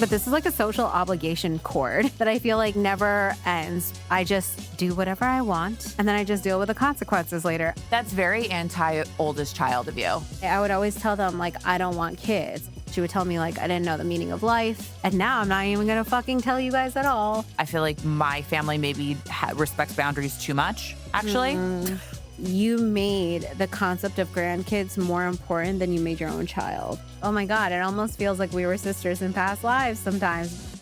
But this is like a social obligation cord that I feel like never ends. I just do whatever I want, and then I just deal with the consequences later. That's very anti-oldest child of you. I would always tell them, like, I don't want kids. She would tell me, like, I didn't know the meaning of life. And now I'm not even going to fucking tell you guys at all. I feel like my family maybe respects boundaries too much, actually. You made the concept of grandkids more important than you made your own child. Oh my God, it almost feels like we were sisters in past lives sometimes.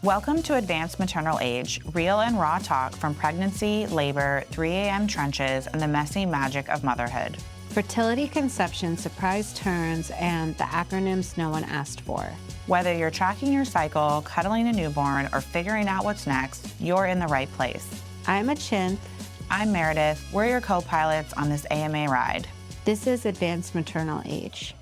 Welcome to Advanced Maternal Age, real and raw talk from pregnancy, labor, 3 a.m. trenches, and the messy magic of motherhood. Fertility, conception, surprise turns, and the acronyms no one asked for. Whether you're tracking your cycle, cuddling a newborn, or figuring out what's next, you're in the right place. I'm Achint. I'm Meredith. We're your co-pilots on this AMA ride. This is Advanced Maternal Age.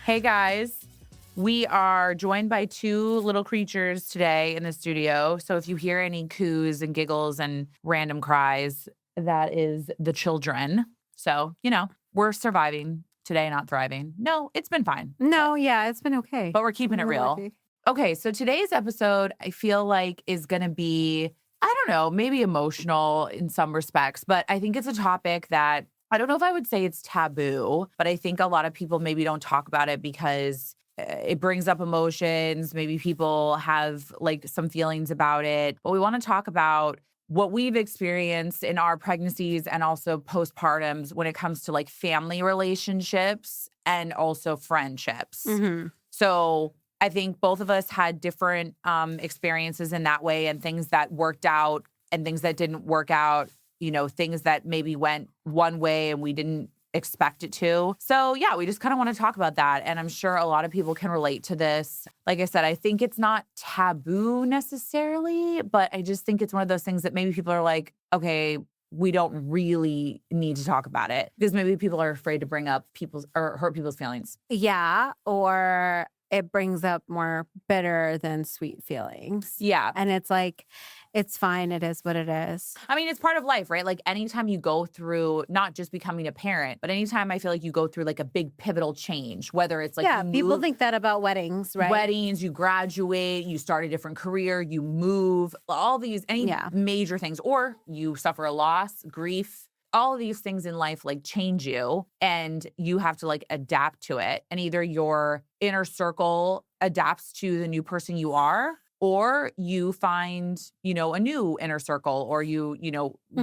Hey guys, we are joined by two little creatures today in the studio. So if you hear any coos and giggles and random cries, that is the children. So, you know, we're surviving today, not thriving. No, it's been fine. No, yeah, it's been okay. But we're keeping it real. Lucky. Okay, so today's episode, I feel like is going to be, I don't know, maybe emotional in some respects, but I think it's a topic that I don't know if I would say it's taboo, but I think a lot of people maybe don't talk about it because it brings up emotions. Maybe people have like some feelings about it, but we want to talk about what we've experienced in our pregnancies and also postpartums when it comes to like family relationships and also friendships. Mm-hmm. So I think both of us had different experiences in that way, and things that worked out and things that didn't work out, you know, things that maybe went one way and we didn't expect it to. So yeah, we just kind of want to talk about that. And I'm sure a lot of people can relate to this. Like I said, I think it's not taboo necessarily, but I just think it's one of those things that maybe people are like, okay, we don't really need to talk about it because maybe people are afraid to bring up people's or hurt people's feelings. Yeah, or it brings up more bitter than sweet feelings. Yeah. And it's like, it's fine. It is what it is. I mean, it's part of life, right? Like anytime you go through not just becoming a parent, but anytime I feel like you go through like a big pivotal change, whether it's like people think that about weddings, right? Weddings, you graduate, you start a different career, you move, all these, any major things, or you suffer a loss, grief. All of these things in life like change you and you have to like adapt to it. And either your inner circle adapts to the new person you are, or you find, you know, a new inner circle, or you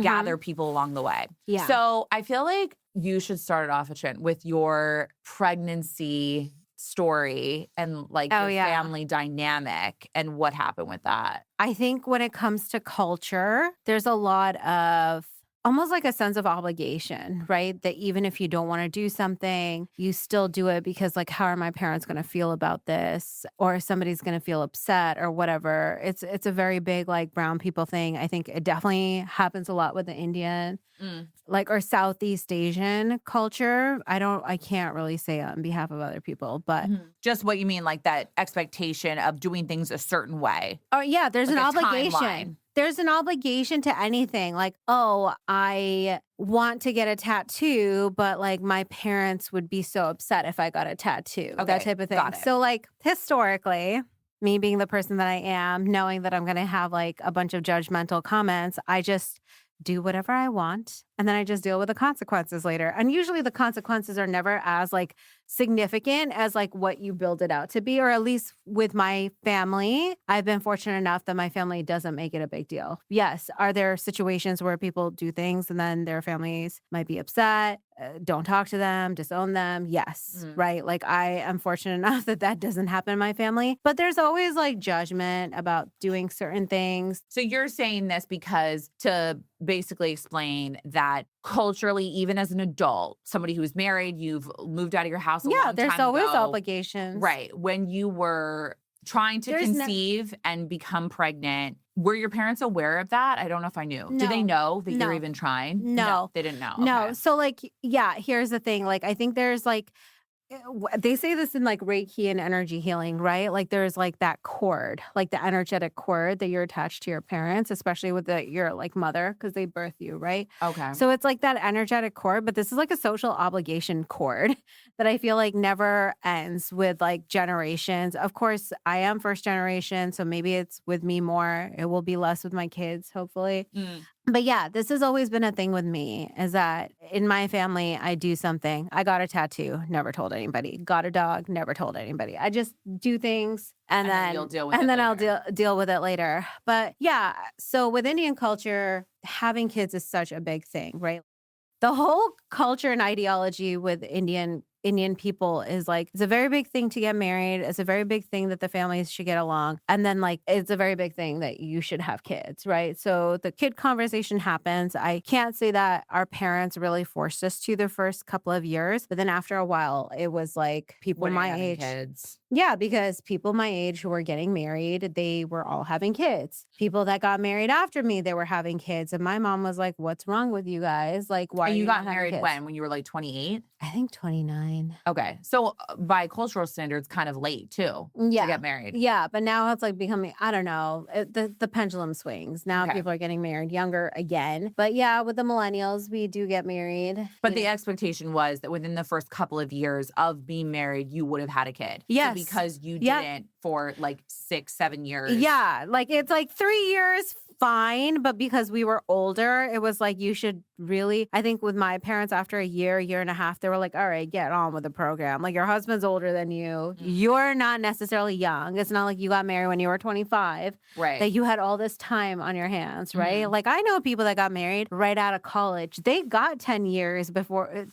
gather people along the way. Yeah. So I feel like you should start it off, Achint, with your pregnancy story and like your family dynamic and what happened with that. I think when it comes to culture, there's a lot of almost like a sense of obligation, right? That even if you don't want to do something, you still do it because like, how are my parents going to feel about this? Or somebody's going to feel upset or whatever. It's a very big like brown people thing. I think it definitely happens a lot with the Indian, like or Southeast Asian culture. I can't really say on behalf of other people, but just what you mean, like that expectation of doing things a certain way. Oh yeah, there's like an obligation. Timeline. There's an obligation to anything. Like, oh, I want to get a tattoo, but like my parents would be so upset if I got a tattoo. Okay, that type of thing. So like historically, me being the person that I am, knowing that I'm going to have like a bunch of judgmental comments, I just do whatever I want. And then I just deal with the consequences later. And usually the consequences are never as like significant as like what you build it out to be, or at least with my family, I've been fortunate enough that my family doesn't make it a big deal. Yes. Are there situations where people do things and then their families might be upset, don't talk to them, disown them? Yes. Right. Like I am fortunate enough that that doesn't happen in my family, but there's always like judgment about doing certain things. So you're saying this because to basically explain that culturally, even as an adult, somebody who's married, you've moved out of your house a long time ago. Yeah, there's always obligations. Right. When you were trying to conceive and become pregnant, were your parents aware of that? I don't know if I knew. No. Did they know that you're even trying? No. They didn't know. No. Okay. So like, yeah, here's the thing. Like, I think there's like They say this in like Reiki and energy healing, right? Like there's like that cord, like the energetic cord that you're attached to your parents, especially with your like mother, because they birth you, right? Okay. So it's like that energetic cord, but this is like a social obligation cord that I feel like never ends with like generations. Of course, I am first generation, so maybe it's with me more. It will be less with my kids, hopefully. But yeah, this has always been a thing with me is that in my family, I do something. I got a tattoo, never told anybody. Got a dog, never told anybody. I just do things and then you'll deal with it and then later. I'll deal with it later. But yeah, so with Indian culture, having kids is such a big thing, right? The whole culture and ideology with Indian people is like, it's a very big thing to get married. It's a very big thing that the families should get along. And then like, it's a very big thing that you should have kids, right? So the kid conversation happens. I can't say that our parents really forced us to the first couple of years, but then after a while, it was like people my age. Kids. Yeah, because people my age who were getting married, they were all having kids. People that got married after me, they were having kids. And my mom was like, what's wrong with you guys? Like, why And are you got not having married kids? when you were like 28? I think 29. Okay. So by cultural standards, kind of late too Yeah. to get married. Yeah, but now it's like becoming, I don't know, the pendulum swings. Now people are getting married younger again. But yeah, with the millennials, we do get married. But the expectation was that within the first couple of years of being married, you would have had a kid. Yes. So because you didn't for like 6-7 years. Yeah, like it's like 3 years, fine. But because we were older, it was like you should really, I think with my parents, after a year and a half, they were like, all right, get on with the program. Like your husband's older than you. You're not necessarily young. It's not like you got married when you were 25. Right. That you had all this time on your hands, right? Like I know people that got married right out of college. They got 10 years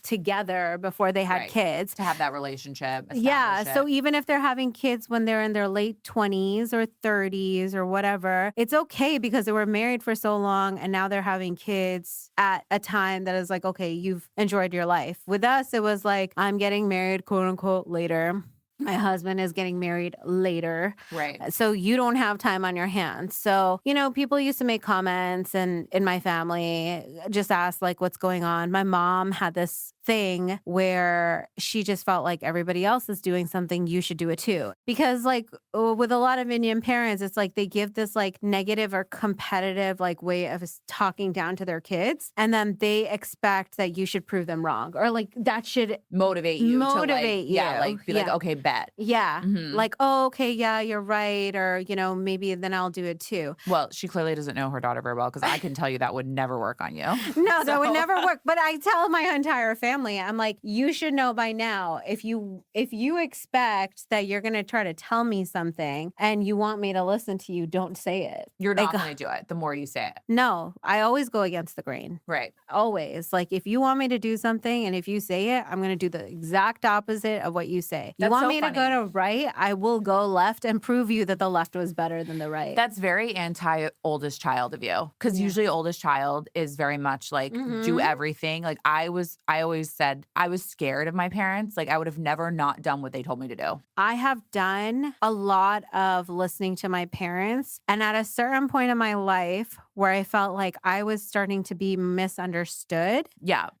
together before they had kids. To have that relationship. Yeah. establish it. So even if they're having kids when they're in their late 20s or 30s or whatever, it's okay because they were married for so long and now they're having kids at a time that is like, okay, you've enjoyed your life. With us, it was like, I'm getting married, quote unquote, later. My husband is getting married later. Right. So you don't have time on your hands. So, people used to make comments and in my family just ask like, what's going on? My mom had this thing where she just felt like everybody else is doing something, you should do it too. Because like with a lot of Indian parents, it's like they give this like negative or competitive like way of talking down to their kids. And then they expect that you should prove them wrong or like that should motivate you. Motivate you. Yeah. Like be like, okay, bet. Yeah. Like, oh, okay, yeah, you're right. Or, maybe then I'll do it too. Well, she clearly doesn't know her daughter very well because I can tell you that would never work on you. No, that would never work. But I tell my entire family, I'm like, you should know by now, if you expect that you're going to try to tell me something and you want me to listen to you, don't say it. You're not going to do it the more you say it. No, I always go against the grain. Right. Always. Like if you want me to do something and if you say it, I'm going to do the exact opposite of what you say. You want me to go to right, I will go left and prove you that the left was better than the right. That's very anti-oldest child of you. Because usually oldest child is very much like do everything. Like I always said I was scared of my parents. Like I would have never not done what they told me to do. I have done a lot of listening to my parents. And at a certain point in my life where I felt like I was starting to be misunderstood,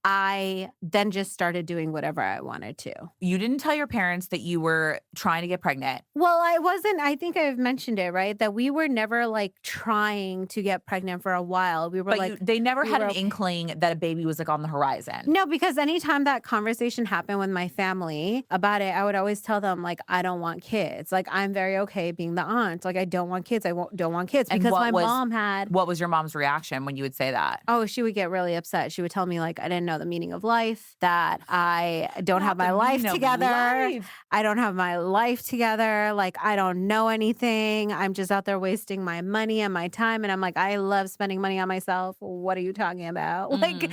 I then just started doing whatever I wanted to. You didn't tell your parents that you were trying to get pregnant. Well, I think I've mentioned it, right? That we were never like trying to get pregnant for a while. We were they never had an inkling that a baby was like on the horizon. No, because anytime that conversation happened with my family about it, I would always tell them like, I don't want kids. Like I'm very okay being the aunt. Like I don't want kids. Don't want kids because my mom had. What was your mom's reaction when you would say that? Oh, she would get really upset. She would tell me like, I didn't know the meaning of life, that I don't have my life together. I don't have my life together. Like I don't know anything. I'm just out there wasting my money and my time. And I'm like, I love spending money on myself. What are you talking about? Like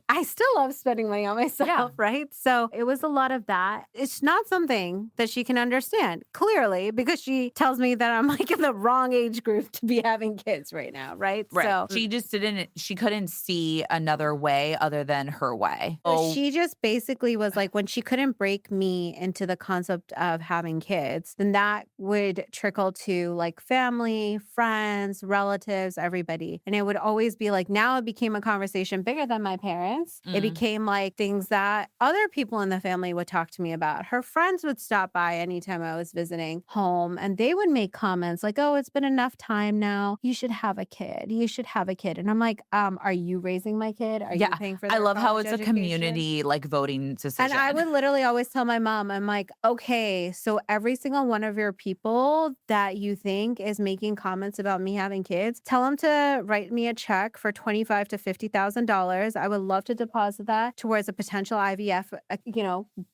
I still love spending money on myself, right? So it was a lot of that. It's not something that she can understand clearly because she tells me that I'm like in the wrong age group to be having kids right now, right? So she couldn't see another way other than her way. she just basically was like, when she couldn't break me into the concept of having kids, then that would trickle to like family, friends, relatives, everybody. And it would always be like, now it became a conversation bigger than my parents. It became like things that other people in the family would talk to me about. Her friends would stop by anytime I was visiting home and they would make comments like, oh, it's been enough time now. You should have a kid. You should have a kid. And I'm like, are you raising my kid? Are you paying for their I love how it's college a community like voting decision. And I would literally always tell my mom, I'm like, okay, so every single one of your people that you think is making comments about me having kids, tell them to write me a check for $25,000 to $50,000. I would love to deposit that towards a potential IVF,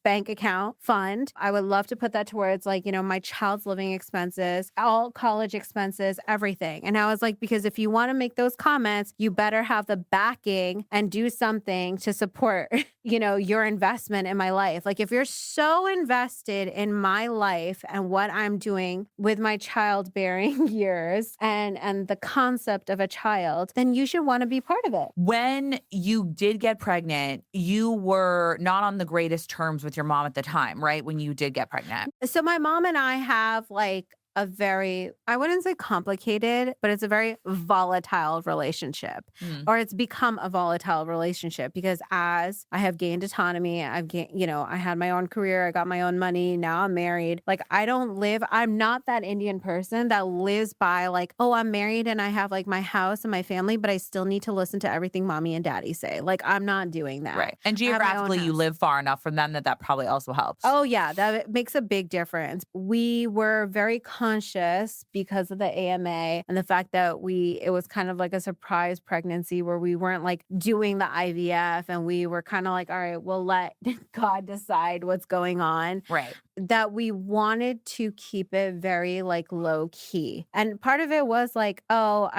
bank account fund. I would love to put that towards like, my child's living expenses, all college expenses, everything. And I was like, because if you want to make those comments, you better have the backing and do something to support, your investment in my life. Like if you're so invested in my life and what I'm doing with my childbearing years and the concept of a child, then you should want to be part of it. When you did get pregnant, you were not on the greatest terms with your mom at the time, right? When you did get pregnant. So my mom and I have like a very, I wouldn't say complicated, but it's a very volatile relationship, or it's become a volatile relationship because as I have gained autonomy, I've gained, I had my own career, I got my own money, now I'm married. Like I'm not that Indian person that lives by like, oh, I'm married and I have like my house and my family, but I still need to listen to everything mommy and daddy say. Like I'm not doing that. Right. And geographically you live far enough from them that probably also helps. Oh yeah, that makes a big difference. We were very conscious because of the AMA and the fact that it was kind of like a surprise pregnancy where we weren't like doing the IVF and we were kind of like, all right, we'll let God decide what's going on. Right. That we wanted to keep it very like low key. And part of it was like, oh,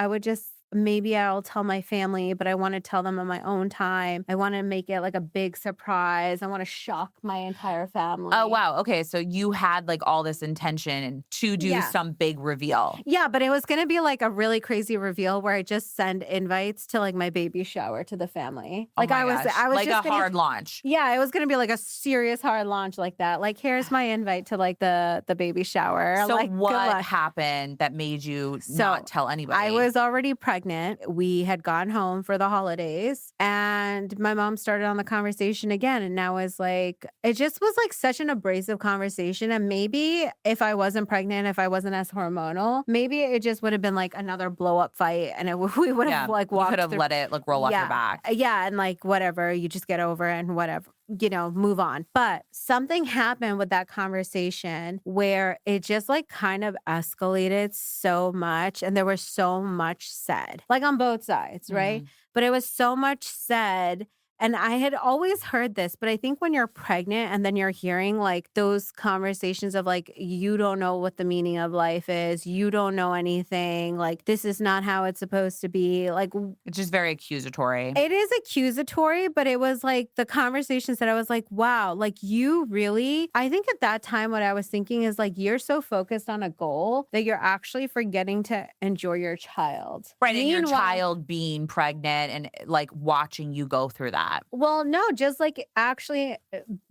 maybe I'll tell my family, but I want to tell them on my own time. I want to make it like a big surprise. I want to shock my entire family. Oh, wow. Okay. So you had like all this intention to do some big reveal. Yeah, but it was going to be like a really crazy reveal where I just send invites to like my baby shower to the family. Like I was like just a hard launch. Yeah, it was going to be like a serious hard launch like that. Like, here's my invite to like the baby shower. So like, what happened that made you not tell anybody? I was already pregnant. We had gone home for the holidays and my mom started on the conversation again. And now was like, it just was like such an abrasive conversation. And maybe if I wasn't pregnant, if I wasn't as hormonal, maybe it just would have been like another blow up fight. And we would have like walked. You could have let it like roll off your back. Yeah. And like, whatever, you just get over it and whatever. Move on. But something happened with that conversation where it just like kind of escalated so much and there was so much said, like on both sides, right? But it was so much said. And I had always heard this, but I think when you're pregnant and then you're hearing like those conversations of like, you don't know what the meaning of life is. You don't know anything. Like, this is not how it's supposed to be. Like, it's just very accusatory. It is accusatory, but it was like the conversations that I was like, wow, like you really, I think at that time, what I was thinking is like, you're so focused on a goal that you're actually forgetting to enjoy your child. Right. And your child being pregnant and like watching you go through that. Well, no, just like actually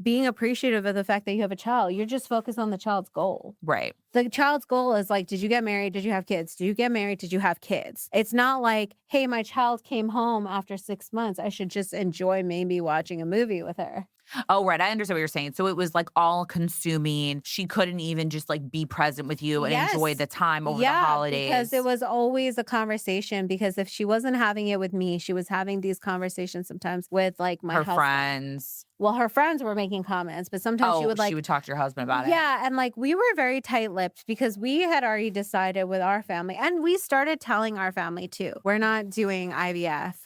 being appreciative of the fact that you have a child. You're just focused on the child's goal. Right. The child's goal is like, did you get married? Did you have kids? Did you get married? Did you have kids? It's not like, hey, my child came home after 6 months. I should just enjoy maybe watching a movie with her. Oh, right. I understand what you're saying. So it was like all consuming. She couldn't even just like be present with you and enjoy the time over the holidays. Because it was always a conversation. Because if she wasn't having it with me, she was having these conversations sometimes with like my husband. Friends. Well, her friends were making comments, but sometimes she would talk to your husband about it. Yeah. And like we were very tight-lipped because we had already decided with our family and we started telling our family too, we're not doing IVF.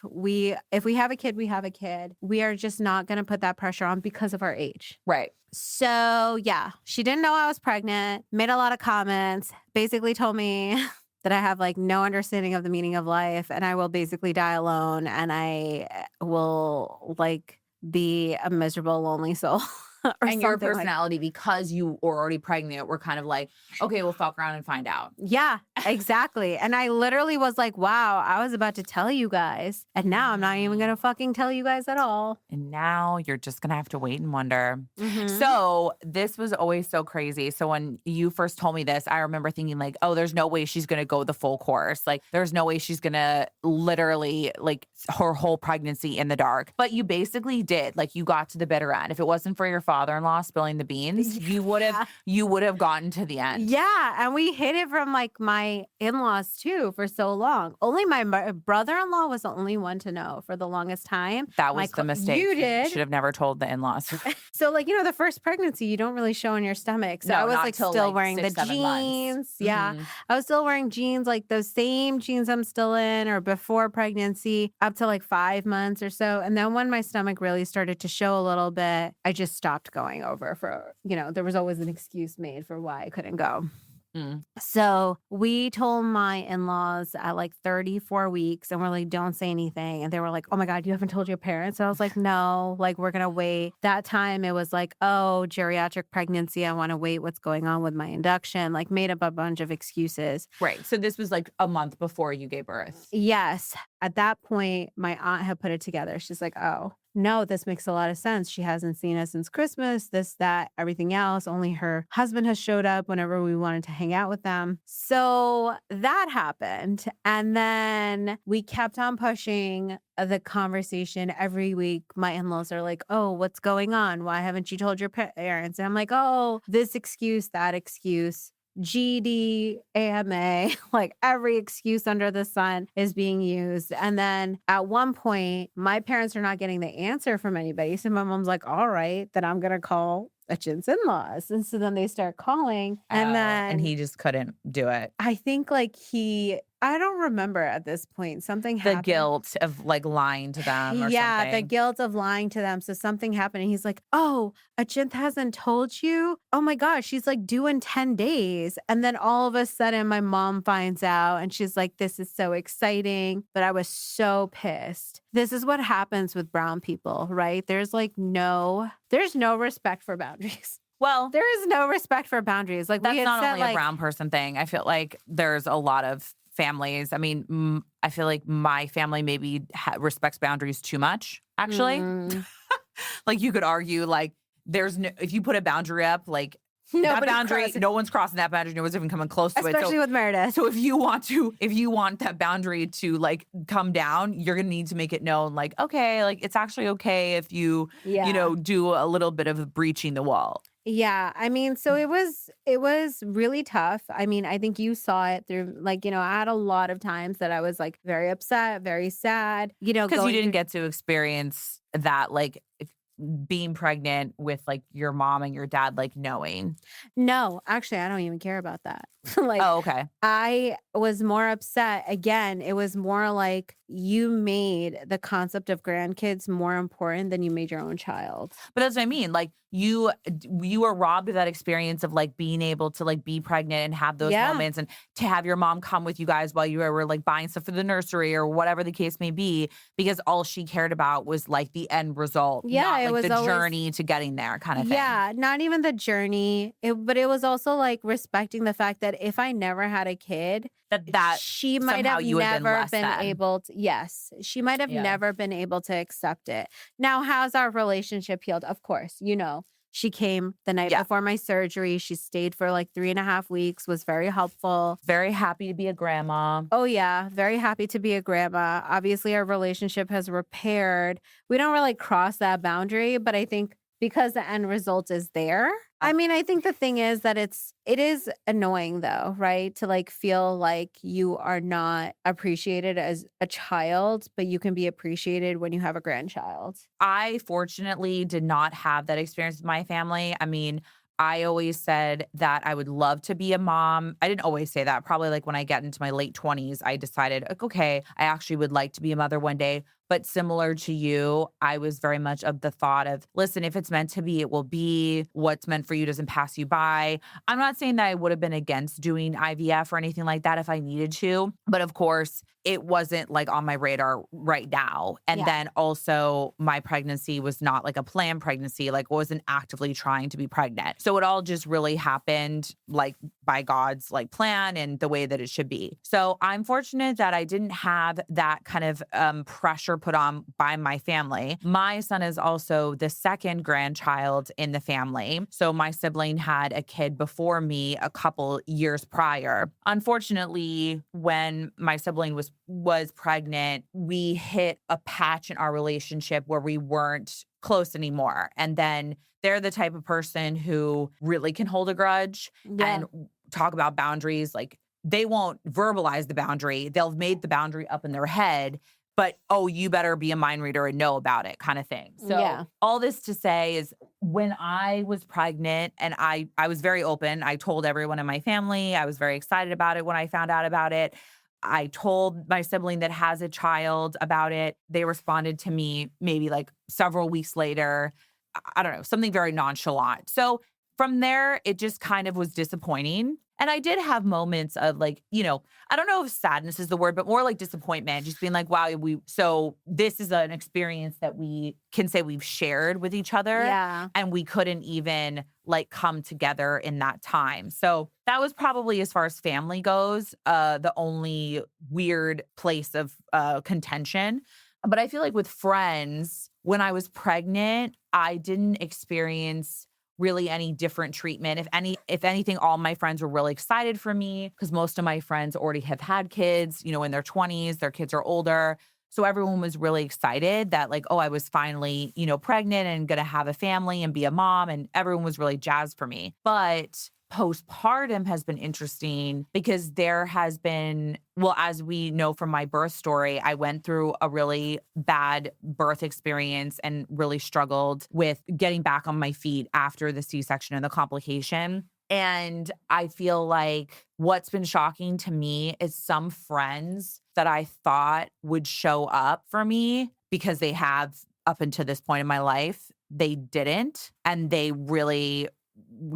If we have a kid, we have a kid. We are just not going to put that pressure on because of our age. Right. So yeah, she didn't know I was pregnant, made a lot of comments, basically told me that I have like no understanding of the meaning of life and I will basically die alone and I will like be a miserable, lonely soul. And your personality, because you were already pregnant, were kind of like, okay, we'll fuck around and find out. Yeah. Exactly. And I literally was like, wow, I was about to tell you guys. And now I'm not even going to fucking tell you guys at all. And now you're just going to have to wait and wonder. Mhm. So this was always so crazy. So when you first told me this, I remember thinking like, oh, there's no way she's going to go the full course. Like there's no way she's going to literally like her whole pregnancy in the dark. But you basically did. Like you got to the bitter end. If it wasn't for your father-in-law spilling the beans, you would have gotten to the end. Yeah. And we hid it from like my in-laws too for so long. Only my brother-in-law was the only one to know for the longest time. That was the mistake. You did. Should have never told the in-laws. So like, the first pregnancy, you don't really show in your stomach. So No, I was not like till, still like, wearing 6, the 7 months. jeans. Yeah. I was still wearing jeans, like those same jeans I'm still in or before pregnancy up to like 5 months or so. And then when my stomach really started to show a little bit, I just stopped going over for, there was always an excuse made for why I couldn't go. So we told my in-laws at like 34 weeks and we're like, don't say anything. And they were like, oh my God, you haven't told your parents? And I was like, no, like we're going to wait. That time it was like, oh, geriatric pregnancy. I want to wait. What's going on with my induction? Like made up a bunch of excuses. Right. So this was like a month before you gave birth. Yes. At that point, my aunt had put it together. She's like, oh, no, this makes a lot of sense. She hasn't seen us since Christmas, this, that, everything else. Only her husband has showed up whenever we wanted to hang out with them. So that happened. And then we kept on pushing the conversation every week. My in-laws are like, oh, what's going on? Why haven't you told your parents? And I'm like, oh, this excuse, that excuse. GD, AMA, like every excuse under the sun is being used. And then at one point, my parents are not getting the answer from anybody. So my mom's like, all right, then I'm going to call Achint's in-laws. And so then they start calling. And he just couldn't do it. I think like I don't remember at this point. Something happened. The guilt of like lying to them or yeah, something. the guilt of lying to them. So something happened and he's like, oh, Achint hasn't told you? Oh my gosh, she's like due in 10 days. And then all of a sudden my mom finds out and she's like, this is so exciting. But I was so pissed. This is what happens with brown people, right? There's no respect for boundaries. Well, there is no respect for boundaries. Like that's we had not said, only a brown person thing. I feel like there's a lot of families. I mean, I feel like my family maybe respects boundaries too much, actually. Like you could argue like if you put a boundary up, like that boundary, no one's crossing that boundary. No one's even coming close to it. Especially with Meredith. So if you want that boundary to like come down, you're going to need to make it known like, okay, like it's actually okay if you, do a little bit of breaching the wall. Yeah. I mean, so it was really tough. I mean, I think you saw it through like, I had a lot of times that I was like very upset, very sad, because you didn't get to experience that, like being pregnant with like your mom and your dad, like knowing. No, actually, I don't even care about that. Like, oh, okay. I was more upset. Again, it was more like you made the concept of grandkids more important than you made your own child. But that's what I mean. Like you were robbed of that experience of like being able to like be pregnant and have those moments and to have your mom come with you guys while you were like buying stuff for the nursery or whatever the case may be, because all she cared about was like the end result. Yeah. Not, it like was the always, journey to getting there kind of thing. Yeah. Not even the journey. But it was also like respecting the fact that if I never had a kid, that she might have never been able to. Yes, she might have never been able to accept it. Now, how's our relationship healed? Of course, she came the night before my surgery. She stayed for like 3.5 weeks, was very helpful. Very happy to be a grandma. Oh, yeah. Very happy to be a grandma. Obviously, our relationship has repaired. We don't really cross that boundary, but I think because the end result is there. I mean, I think the thing is that it is annoying though, right? To like feel like you are not appreciated as a child, but you can be appreciated when you have a grandchild. I fortunately did not have that experience with my family. I mean, I always said that I would love to be a mom. I didn't always say that. Probably like when I get into my late 20s, I decided, okay, I actually would like to be a mother one day. But similar to you, I was very much of the thought of, listen, if it's meant to be, it will be. What's meant for you doesn't pass you by. I'm not saying that I would have been against doing IVF or anything like that if I needed to. But of course, it wasn't like on my radar right now. And then also my pregnancy was not like a planned pregnancy, like wasn't actively trying to be pregnant. So it all just really happened like by God's like plan and the way that it should be. So I'm fortunate that I didn't have that kind of pressure put on by my family. My son is also the second grandchild in the family. So my sibling had a kid before me a couple years prior. Unfortunately, when my sibling was pregnant, we hit a patch in our relationship where we weren't close anymore. And then they're the type of person who really can hold a grudge and talk about boundaries. Like they won't verbalize the boundary. They'll have made the boundary up in their head, but, oh, you better be a mind reader and know about it kind of thing. So all this to say is when I was pregnant and I was very open, I told everyone in my family, I was very excited about it when I found out about it. I told my sibling that has a child about it. They responded to me maybe like several weeks later. I don't know, something very nonchalant. So from there, it just kind of was disappointing. And I did have moments of like, I don't know if sadness is the word, but more like disappointment, just being like, wow, so this is an experience that we can say we've shared with each other. Yeah. And we couldn't even like come together in that time. So that was probably, as far as family goes, the only weird place of contention. But I feel like with friends, when I was pregnant, I didn't experience really any different treatment. If anything, all my friends were really excited for me because most of my friends already have had kids, in their 20s, their kids are older. So everyone was really excited that like, oh, I was finally, pregnant and going to have a family and be a mom. And everyone was really jazzed for me. But postpartum has been interesting because there has been, well, as we know from my birth story, I went through a really bad birth experience and really struggled with getting back on my feet after the C-section and the complication. And I feel like what's been shocking to me is some friends that I thought would show up for me because they have up until this point in my life, they didn't. And they really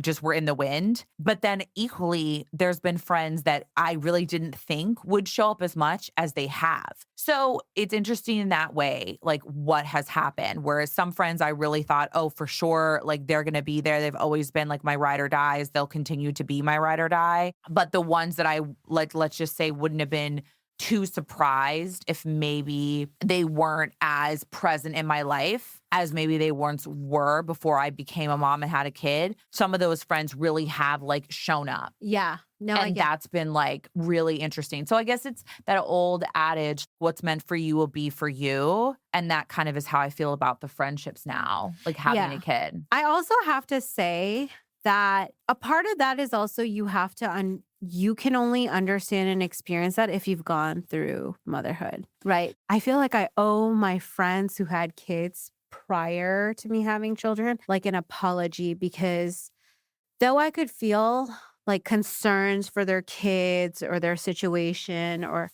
just were in the wind. But then equally, there's been friends that I really didn't think would show up as much as they have. So it's interesting in that way, like what has happened. Whereas some friends I really thought, oh, for sure, like they're going to be there. They've always been like my ride or dies. They'll continue to be my ride or die. But the ones that I let's just say wouldn't have been too surprised if maybe they weren't as present in my life as maybe they once were before I became a mom and had a kid. Some of those friends really have like shown up. Yeah. No, and that's been like really interesting. So I guess it's that old adage, what's meant for you will be for you. And that kind of is how I feel about the friendships now, like having a kid. I also have to say that a part of that is also you have to you can only understand and experience that if you've gone through motherhood, right? I feel like I owe my friends who had kids prior to me having children like an apology, because though I could feel like concerns for their kids or their situation, or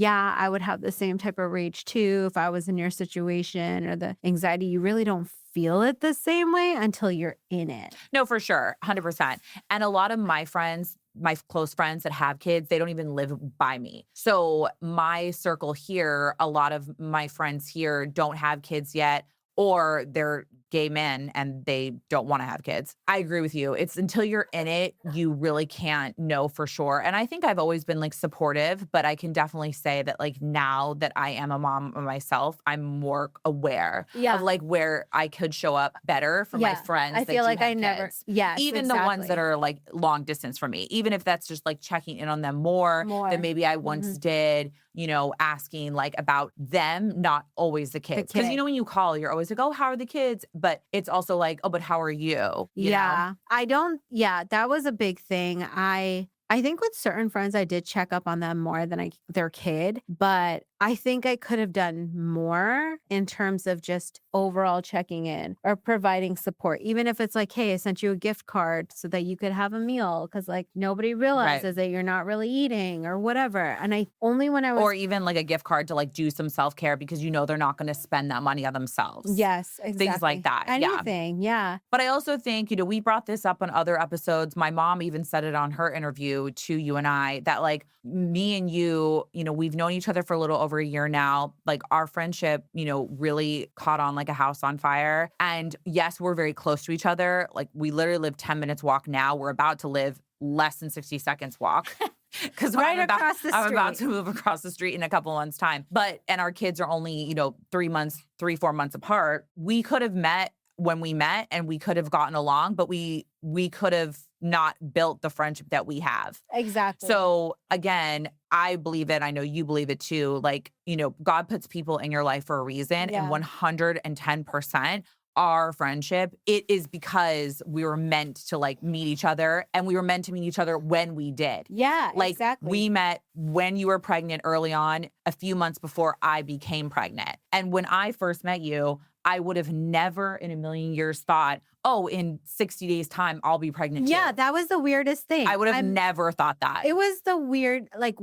I would have the same type of rage too if I was in your situation, or the anxiety, you really don't feel it the same way until you're in it. No, for sure. 100%. And a lot of my friends, my close friends that have kids, they don't even live by me. So my circle here, a lot of my friends here don't have kids yet, or they're gay men and they don't want to have kids. I agree with you. It's until you're in it, you really can't know for sure. And I think I've always been like supportive, but I can definitely say that like now that I am a mom myself, I'm more aware of like where I could show up better for my friends. I feel like I never, even the ones that are like long distance from me, even if that's just like checking in on them more than maybe I once did, asking like about them, not always the kids. Because when you call, you're always like, oh, how are the kids? But it's also like, oh, but how are you? You know? That was a big thing. I think with certain friends, I did check up on them more than their kid, but I think I could have done more in terms of just overall checking in or providing support. Even if it's like, hey, I sent you a gift card so that you could have a meal because like nobody realizes that you're not really eating or whatever. And I only when I was. Or even like a gift card to like do some self-care because you know they're not going to spend that money on themselves. Yes, exactly. Things like that. Anything, yeah. But I also think, we brought this up on other episodes. My mom even said it on her interview to you and I that like me and you, we've known each other for a little over a year now. Like our friendship, really caught on like a house on fire. And yes, we're very close to each other. Like we literally live 10 minutes walk now. We're about to live less than 60 seconds walk. Because I'm about to move across the street in a couple months' time. And our kids are only, 4 months apart. We could have met when we met and we could have gotten along, but we could have not built the friendship that we have. Exactly. So again, I believe it. I know you believe it too. Like, God puts people in your life for a reason. And 110%, our friendship, it is because we were meant to like meet each other, and we were meant to meet each other when we did. Yeah, like, exactly. We met when you were pregnant early on, a few months before I became pregnant. And when I first met you, I would have never in a million years thought, oh, in 60 days time, I'll be pregnant too. Yeah, that was the weirdest thing. I would have never thought that. It was the weird, like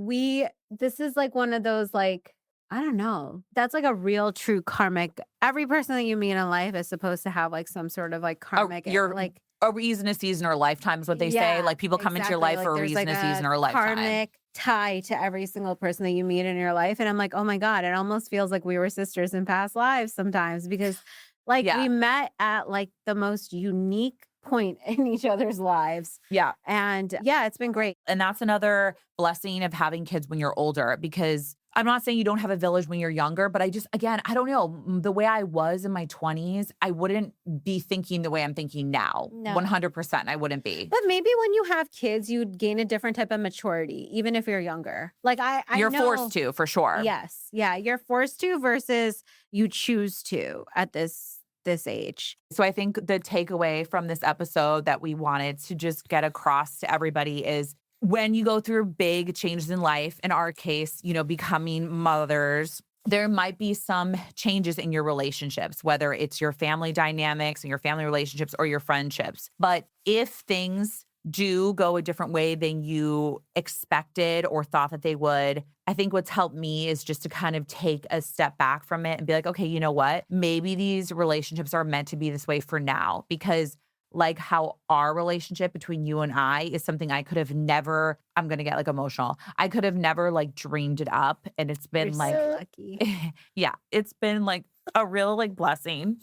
this is like one of those like, I don't know. That's like a real true karmic. Every person that you meet in life is supposed to have like some sort of like karmic. Like a reason, a season, or a lifetime is what they say. Like people come into your life for a reason, a season, or a lifetime. Karmic tie to every single person that you meet in your life. And I'm like, oh my God, it almost feels like we were sisters in past lives sometimes because like we met at like the most unique point in each other's lives. Yeah. And yeah, it's been great. And that's another blessing of having kids when you're older, because I'm not saying you don't have a village when you're younger, but I don't know. The way I was in my 20s, I wouldn't be thinking the way I'm thinking now. No. 100%, I wouldn't be. But maybe when you have kids, you'd gain a different type of maturity, even if you're younger. Like you're know, forced to, for sure. Yes. Yeah. You're forced to versus you choose to at this age. So I think the takeaway from this episode that we wanted to just get across to everybody is when you go through big changes in life, in our case, becoming mothers, there might be some changes in your relationships, whether it's your family dynamics and your family relationships or your friendships. But if things do go a different way than you expected or thought that they would, I think what's helped me is just to kind of take a step back from it and be like, okay, you know what? Maybe these relationships are meant to be this way for now, because like how our relationship between you and I is something I could have never, I'm going to get like emotional. I could have never like dreamed it up. And it's been You're like, so lucky. Yeah, it's been like a real like blessing.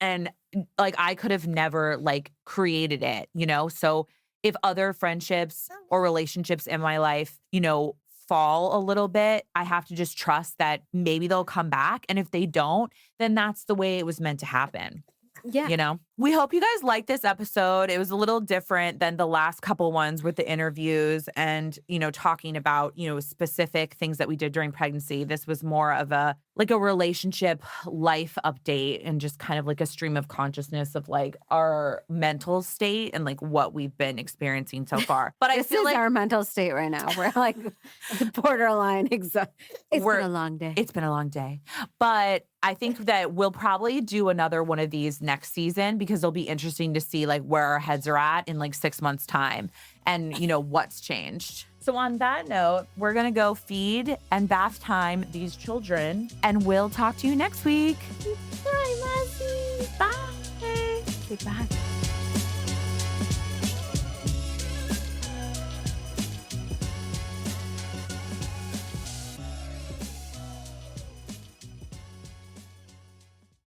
And like, I could have never like created it, So if other friendships or relationships in my life, fall a little bit, I have to just trust that maybe they'll come back. And if they don't, then that's the way it was meant to happen. Yeah. We hope you guys liked this episode. It was a little different than the last couple ones with the interviews and, talking about, specific things that we did during pregnancy. This was more of a relationship life update and just kind of like a stream of consciousness of like our mental state and like what we've been experiencing so far. But I feel like our mental state right now. We're like borderline. It's been a long day. It's been a long day. But I think that we'll probably do another one of these next season because it'll be interesting to see like where our heads are at in like 6 months' time and, what's changed. So on that note, we're going to go feed and bath time these children, and we'll talk to you next week. Bye, Lassie. Bye. Goodbye.